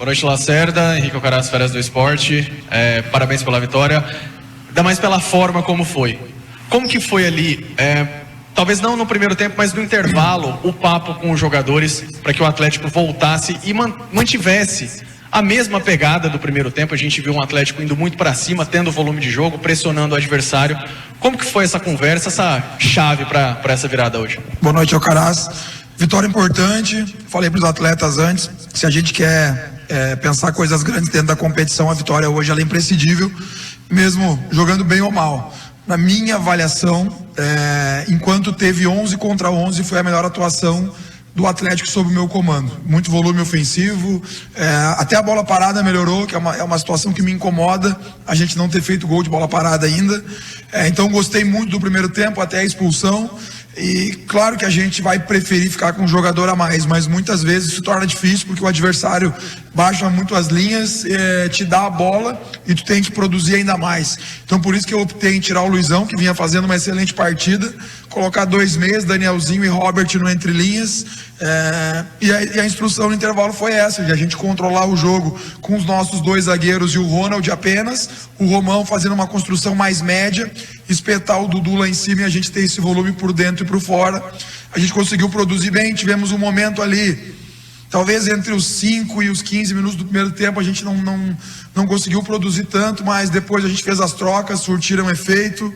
Boa noite, Lacerda, Henrique Alcaraz, Feras do Esporte. Parabéns pela vitória. Ainda mais pela forma como foi. Como que foi ali, talvez não no primeiro tempo, mas no intervalo, o papo com os jogadores para que o Atlético voltasse e mantivesse a mesma pegada do primeiro tempo? A gente viu um Atlético indo muito para cima, tendo volume de jogo, pressionando o adversário. Como que foi essa conversa, essa chave para essa virada hoje? Boa noite, Alcaraz. Vitória importante. Falei para os atletas antes, se a gente quer pensar coisas grandes dentro da competição, a vitória hoje ela é imprescindível, mesmo jogando bem ou mal. Na minha avaliação, enquanto teve 11 contra 11, foi a melhor atuação do Atlético sob o meu comando. Muito volume ofensivo, até a bola parada melhorou, que é uma situação que me incomoda, a gente não ter feito gol de bola parada ainda. Então gostei muito do primeiro tempo, até a expulsão. E claro que a gente vai preferir ficar com um jogador a mais, mas muitas vezes isso torna difícil porque o adversário baixa muito as linhas, te dá a bola e tu tem que produzir ainda mais. Então por isso que eu optei em tirar o Luizão, que vinha fazendo uma excelente partida, colocar 2 meias, Danielzinho e Robert no entre linhas, e a instrução no intervalo foi essa, de a gente controlar o jogo com os nossos 2 zagueiros e o Ronald apenas, o Romão fazendo uma construção mais média, espetar o Dudu lá em cima e a gente ter esse volume por dentro e por fora. A gente conseguiu produzir bem, tivemos um momento ali, talvez entre os 5 e os 15 minutos do primeiro tempo a gente não conseguiu produzir tanto, mas depois a gente fez as trocas, surtiram efeito,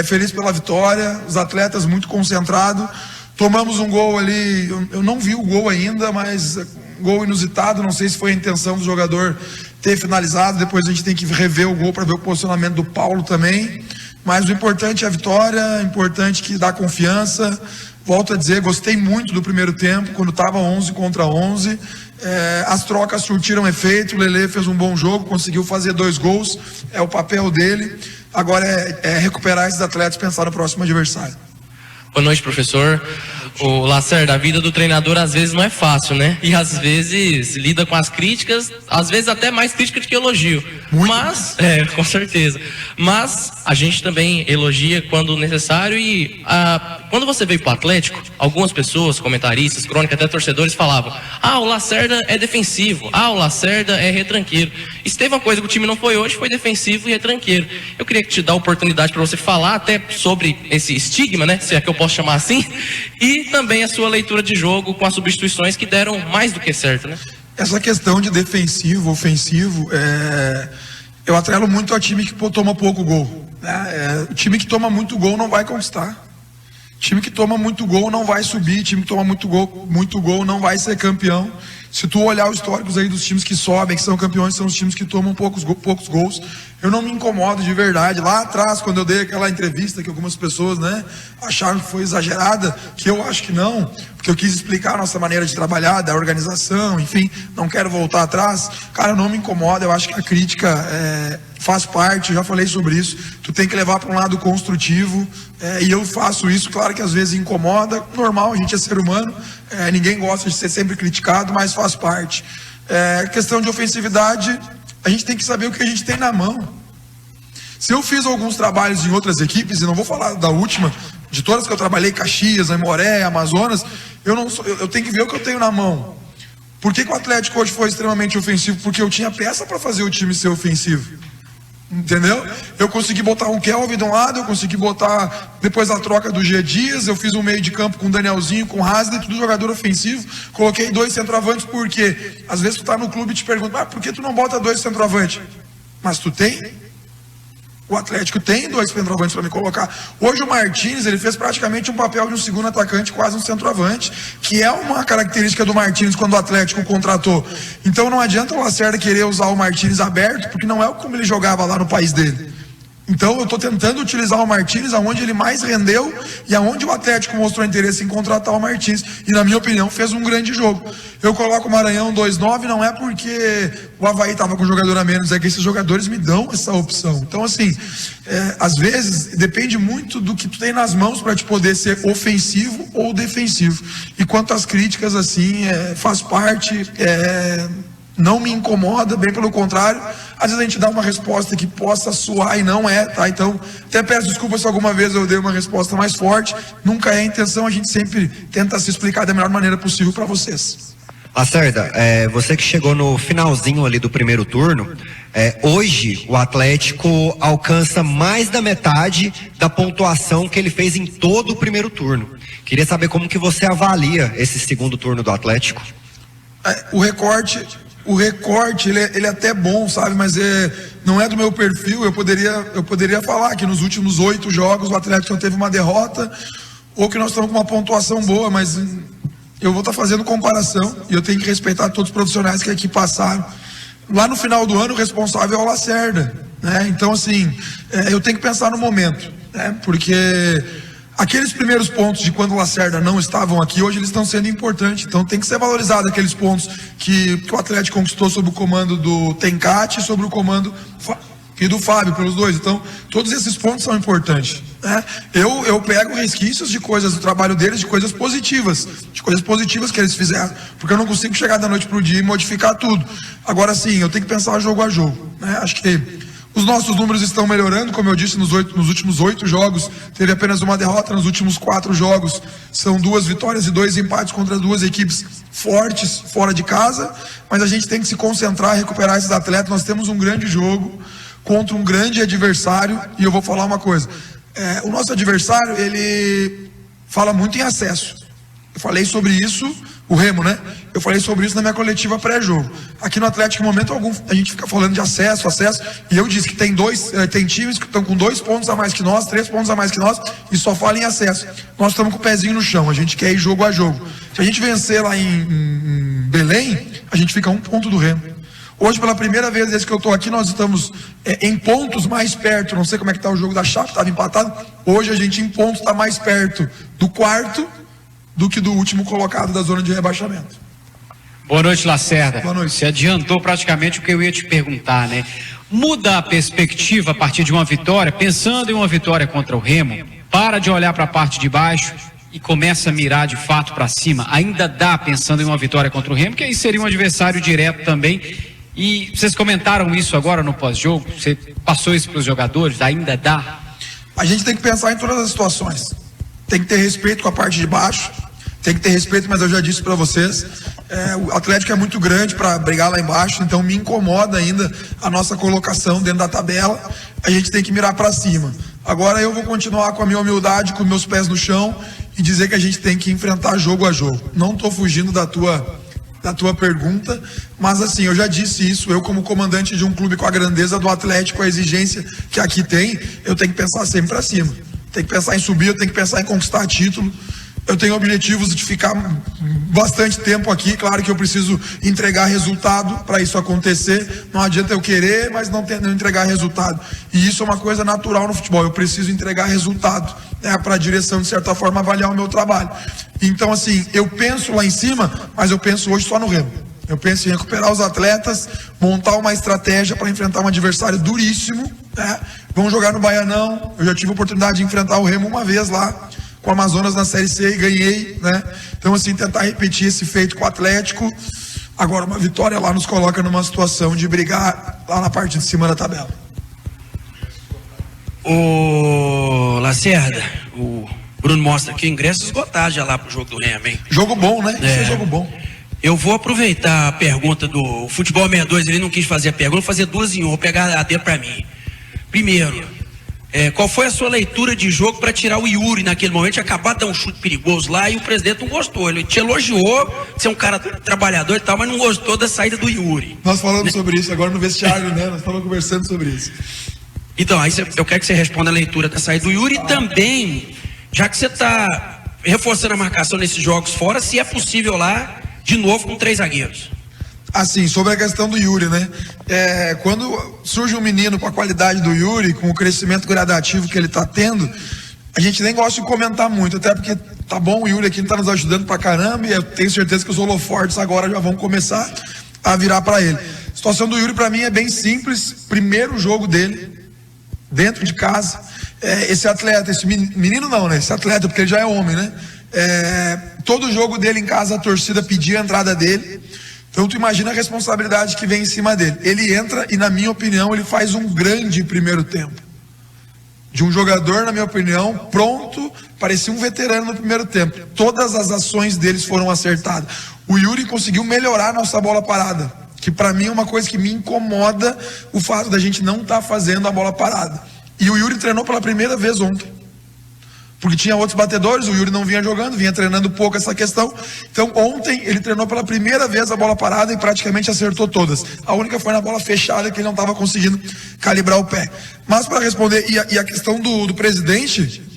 feliz pela vitória, os atletas muito concentrados, tomamos um gol ali, eu não vi o gol ainda, mas gol inusitado, não sei se foi a intenção do jogador ter finalizado, depois a gente tem que rever o gol para ver o posicionamento do Paulo também, mas o importante é a vitória, importante que dá confiança. Volto a dizer, gostei muito do primeiro tempo, quando estava 11 contra 11, as trocas surtiram efeito, o Lelê fez um bom jogo, conseguiu fazer 2 gols, é o papel dele, agora é recuperar esses atletas e pensar no próximo adversário. Boa noite, professor. O Lacerda, a vida do treinador às vezes não é fácil, né? E às vezes lida com as críticas, às vezes até mais crítica do que elogio. Mas, com certeza. Mas a gente também elogia quando necessário e quando você veio pro Atlético, algumas pessoas, comentaristas, crônicas, até torcedores falavam: o Lacerda é defensivo, o Lacerda é retranqueiro. E se teve uma coisa que o time não foi hoje, foi defensivo e retranqueiro. Eu queria te dar a oportunidade para você falar até sobre esse estigma, né? Se é que eu posso chamar assim, e também a sua leitura de jogo com as substituições que deram mais do que certo, né? Essa questão de defensivo, ofensivo, eu atrelo muito a time que toma pouco gol, né? O time que toma muito gol não vai conquistar. Time que toma muito gol não vai subir, time que toma muito gol não vai ser campeão. Se tu olhar os históricos aí dos times que sobem, que são campeões, são os times que tomam poucos gols. Eu não me incomodo de verdade. Lá atrás, quando eu dei aquela entrevista que algumas pessoas, né, acharam que foi exagerada, que eu acho que não, porque eu quis explicar a nossa maneira de trabalhar, da organização, enfim, não quero voltar atrás. Cara, não me incomoda, eu acho que a crítica faz parte, eu já falei sobre isso, tu tem que levar para um lado construtivo, e eu faço isso, claro que às vezes incomoda, normal, a gente é ser humano, ninguém gosta de ser sempre criticado, mas faz parte. Questão de ofensividade, a gente tem que saber o que a gente tem na mão. Se eu fiz alguns trabalhos em outras equipes, e não vou falar da última, de todas que eu trabalhei, Caxias, Aimoré, Amazonas, eu tenho que ver o que eu tenho na mão. Por que o Atlético hoje foi extremamente ofensivo? Porque eu tinha peça para fazer o time ser ofensivo. Entendeu? Eu consegui botar um Kelvin de um lado, eu consegui botar depois a troca do G Dias, eu fiz um meio de campo com o Danielzinho, com o Hasler, tudo jogador ofensivo, coloquei 2 centroavantes, porque às vezes tu tá no clube e te pergunta, por que tu não bota 2 centroavantes? Mas tu tem? O Atlético tem 2 centroavantes para me colocar. Hoje o Martins, ele fez praticamente um papel de um segundo atacante, quase um centroavante, que é uma característica do Martins quando o Atlético contratou. Então não adianta o Lacerda querer usar o Martins aberto, porque não é como ele jogava lá no país dele. Então eu estou tentando utilizar o Martins aonde ele mais rendeu e aonde o Atlético mostrou interesse em contratar o Martins, e na minha opinião fez um grande jogo. Eu coloco o Maranhão 2-9, não é porque o Avaí estava com um jogador a menos, é que esses jogadores me dão essa opção. Então assim, às vezes depende muito do que tu tem nas mãos para te poder ser ofensivo ou defensivo. E quanto às críticas, assim, faz parte, não me incomoda, bem pelo contrário. Às vezes a gente dá uma resposta que possa soar e não é, tá? Então, até peço desculpas se alguma vez eu dei uma resposta mais forte. Nunca é a intenção, a gente sempre tenta se explicar da melhor maneira possível para vocês. Lacerda, você que chegou no finalzinho ali do primeiro turno, hoje o Atlético alcança mais da metade da pontuação que ele fez em todo o primeiro turno. Queria saber como que você avalia esse segundo turno do Atlético. O recorte ele é até bom, sabe, mas não é do meu perfil. Eu poderia falar que nos últimos 8 jogos o Atlético não teve uma derrota, ou que nós estamos com uma pontuação boa, mas eu vou estar fazendo comparação e eu tenho que respeitar todos os profissionais que aqui passaram. Lá no final do ano o responsável é o Lacerda, né? Então assim, eu tenho que pensar no momento, né? Porque aqueles primeiros pontos de quando o Lacerda não estavam aqui, hoje eles estão sendo importantes. Então tem que ser valorizado aqueles pontos que o Atlético conquistou sob o comando do Tencate e sobre o comando e do Fábio, pelos dois. Então todos esses pontos são importantes, né? Eu pego resquícios de coisas do trabalho deles, de coisas positivas que eles fizeram, porque eu não consigo chegar da noite pro dia e modificar tudo. Agora sim, eu tenho que pensar jogo a jogo, né? Acho que os nossos números estão melhorando, como eu disse, nos últimos 8 jogos, teve apenas uma derrota. Nos últimos 4 jogos, são 2 vitórias e 2 empates contra 2 equipes fortes, fora de casa, mas a gente tem que se concentrar, recuperar esses atletas. Nós temos um grande jogo contra um grande adversário, e eu vou falar uma coisa, o nosso adversário, ele fala muito em acesso. Eu falei sobre isso, o Remo, né? Eu falei sobre isso na minha coletiva pré-jogo. Aqui no Atlético, em momento algum, a gente fica falando de acesso, e eu disse que tem times que estão com 2 pontos a mais que nós, 3 pontos a mais que nós, e só falam em acesso. Nós estamos com o pezinho no chão, a gente quer ir jogo a jogo. Se a gente vencer lá em Belém, a gente fica a 1 ponto do Remo. Hoje, pela primeira vez desde que eu estou aqui, nós estamos em pontos mais perto. Não sei como é que está o jogo da Chape, estava empatado. Hoje a gente em pontos está mais perto do quarto do que do último colocado da zona de rebaixamento. Boa noite, Lacerda. Boa noite. Você adiantou praticamente o que eu ia te perguntar, né? Muda a perspectiva a partir de uma vitória, pensando em uma vitória contra o Remo, para de olhar para a parte de baixo e começa a mirar de fato para cima. Ainda dá, pensando em uma vitória contra o Remo, que aí seria um adversário direto também. E vocês comentaram isso agora no pós-jogo, você passou isso para os jogadores, ainda dá? A gente tem que pensar em todas as situações. Tem que ter respeito com a parte de baixo, tem que ter respeito, mas eu já disse para vocês, o Atlético é muito grande para brigar lá embaixo, então me incomoda ainda a nossa colocação dentro da tabela. A gente tem que mirar para cima. Agora eu vou continuar com a minha humildade, com meus pés no chão, e dizer que a gente tem que enfrentar jogo a jogo. Não estou fugindo da tua pergunta, mas assim, eu já disse isso, eu como comandante de um clube com a grandeza do Atlético, a exigência que aqui tem, eu tenho que pensar sempre para cima. Tem que pensar em subir, eu tenho que pensar em conquistar título. Eu tenho objetivos de ficar bastante tempo aqui. Claro que eu preciso entregar resultado para isso acontecer. Não adianta eu querer, mas não entregar resultado. E isso é uma coisa natural no futebol. Eu preciso entregar resultado, né, para a direção, de certa forma, avaliar o meu trabalho. Então, assim, eu penso lá em cima, mas eu penso hoje só no Remo. Eu penso em recuperar os atletas, montar uma estratégia para enfrentar um adversário duríssimo, né? Vamos jogar no Baianão. Eu já tive a oportunidade de enfrentar o Remo uma vez lá com o Amazonas na Série C e ganhei, né? Então, assim, tentar repetir esse feito com o Atlético. Agora, uma vitória lá nos coloca numa situação de brigar lá na parte de cima da tabela. Ô Lacerda, o Bruno mostra aqui o ingresso esgotado já lá pro jogo do Remo, hein? Jogo bom, né? Isso é jogo bom. Eu vou aproveitar a pergunta do Futebol 62, ele não quis fazer a pergunta, vou fazer 2 em 1, vou pegar a D pra mim. Primeiro, qual foi a sua leitura de jogo para tirar o Yuri naquele momento? Tinha acabado de dar um chute perigoso lá e o presidente não gostou. Ele te elogiou, você é um cara trabalhador e tal, mas não gostou da saída do Yuri. Nós falamos sobre isso agora no vestiário, né? Nós estávamos conversando sobre isso. Então, aí eu quero que você responda a leitura da saída do Yuri e também, já que você está reforçando a marcação nesses jogos fora, se é possível lá, de novo com 3 zagueiros. Assim, sobre a questão do Yuri, né? Quando surge um menino com a qualidade do Yuri, com o crescimento gradativo que ele está tendo, a gente nem gosta de comentar muito, até porque tá bom, o Yuri aqui está nos ajudando pra caramba, e eu tenho certeza que os holofortes agora já vão começar a virar para ele. A situação do Yuri para mim é bem simples. Primeiro jogo dele, dentro de casa, esse atleta, esse menino não, né? Esse atleta, porque ele já é homem, né? Todo jogo dele em casa a torcida pedia a entrada dele. Então tu imagina a responsabilidade que vem em cima dele. Ele entra e, na minha opinião, ele faz um grande primeiro tempo. De um jogador, na minha opinião, pronto parecia um veterano no primeiro tempo. Todas as ações deles foram acertadas. O Yuri conseguiu melhorar a nossa bola parada, que para mim é uma coisa que me incomoda, o fato da gente não estar fazendo a bola parada. E o Yuri treinou pela primeira vez ontem, porque tinha outros batedores, o Yuri não vinha jogando, vinha treinando pouco essa questão. Então ontem ele treinou pela primeira vez a bola parada e praticamente acertou todas. A única foi na bola fechada, que ele não estava conseguindo calibrar o pé. Mas para responder, e a questão do presidente,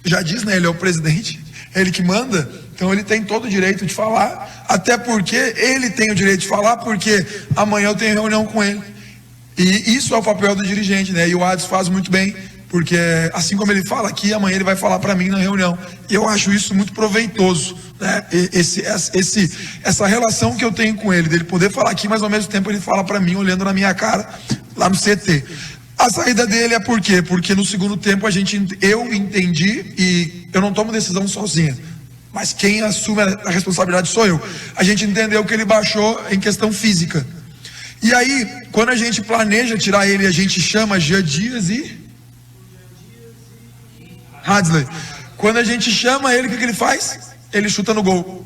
já diz, né, ele é o presidente, é ele que manda, então ele tem todo o direito de falar, até porque ele tem o direito de falar, porque amanhã eu tenho reunião com ele. E isso é o papel do dirigente, né, e o Adson faz muito bem, porque assim como ele fala aqui, amanhã ele vai falar para mim na reunião. E eu acho isso muito proveitoso, né? Essa relação que eu tenho com ele, dele poder falar aqui, mas ao mesmo tempo ele fala para mim, olhando na minha cara, lá no CT. A saída dele é por quê? Porque no segundo tempo eu entendi, e eu não tomo decisão sozinha, mas quem assume a responsabilidade sou eu. A gente entendeu que ele baixou em questão física. E aí, quando a gente planeja tirar ele, a gente chama Jean Dias e Hadley. Quando a gente chama ele, o que ele faz? Ele chuta no gol.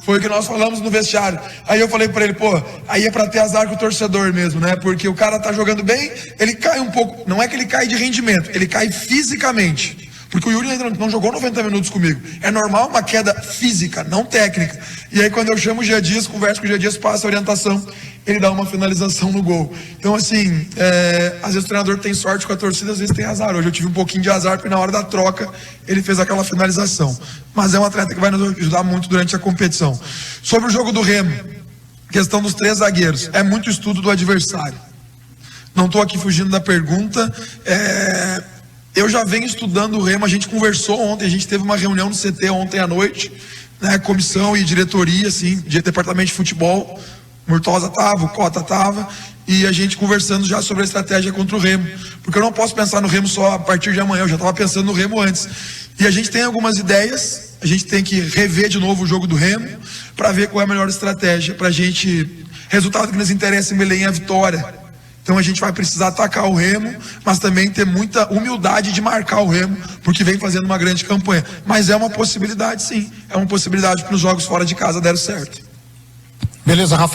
Foi o que nós falamos no vestiário. Aí eu falei pra ele, aí é pra ter azar com o torcedor mesmo, né? Porque o cara tá jogando bem, ele cai um pouco. Não é que ele cai de rendimento, ele cai fisicamente. Porque o Yuri ainda não jogou 90 minutos comigo. É normal uma queda física, não técnica. E aí quando eu chamo o Gia Dias, converso com o Gia Dias, passa a orientação, ele dá uma finalização no gol. Então assim, às vezes o treinador tem sorte com a torcida, às vezes tem azar. Hoje eu tive um pouquinho de azar, porque na hora da troca ele fez aquela finalização. Mas é um atleta que vai nos ajudar muito durante a competição. Sobre o jogo do Remo, questão dos 3 zagueiros, é muito estudo do adversário. Não estou aqui fugindo da pergunta, eu já venho estudando o Remo, a gente conversou ontem, a gente teve uma reunião no CT ontem à noite, né, comissão e diretoria, assim, de departamento de futebol, o Murtosa estava, o Cota estava, e a gente conversando já sobre a estratégia contra o Remo, porque eu não posso pensar no Remo só a partir de amanhã, eu já estava pensando no Remo antes, e a gente tem algumas ideias, a gente tem que rever de novo o jogo do Remo, para ver qual é a melhor estratégia, para a gente, resultado que nos interessa em Belém é a vitória. Então a gente vai precisar atacar o Remo, mas também ter muita humildade de marcar o Remo, porque vem fazendo uma grande campanha. Mas é uma possibilidade, sim. É uma possibilidade para os jogos fora de casa deram certo. Beleza, Rafa.